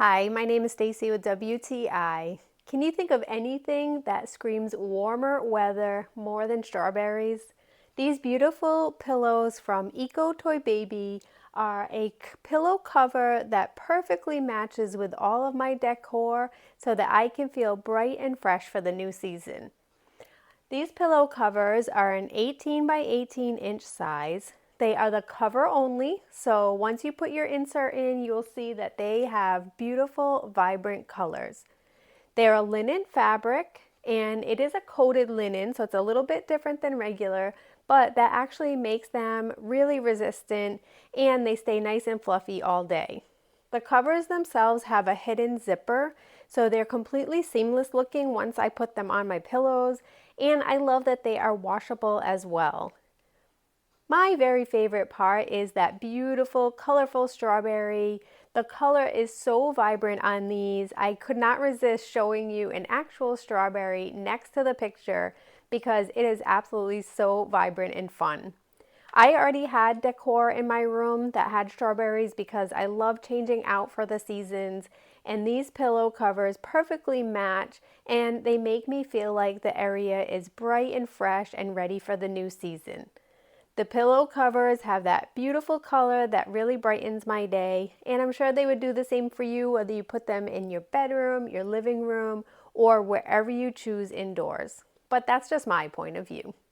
Hi, my name is Stacy with WTI. Can you think of anything that screams warmer weather more than strawberries? These beautiful pillows from Icotoibabie are a pillow cover that perfectly matches with all of my decor so that I can feel bright and fresh for the new season. These pillow covers are an 18 by 18 inch size. They are the cover only, so once you put your insert in, you'll see that they have beautiful, vibrant colors. They're a linen fabric, and it is a coated linen, so it's a little bit different than regular, but that actually makes them really resistant, and they stay nice and fluffy all day. The covers themselves have a hidden zipper, so they're completely seamless looking once I put them on my pillows, and I love that they are washable as well. My very favorite part is that beautiful, colorful strawberry. The color is so vibrant on these. I could not resist showing you an actual strawberry next to the picture because it is absolutely so vibrant and fun. I already had decor in my room that had strawberries because I love changing out for the seasons, and these pillow covers perfectly match, and they make me feel like the area is bright and fresh and ready for the new season. The pillow covers have that beautiful color that really brightens my day, and I'm sure they would do the same for you whether you put them in your bedroom, your living room, or wherever you choose indoors. But that's just my point of view.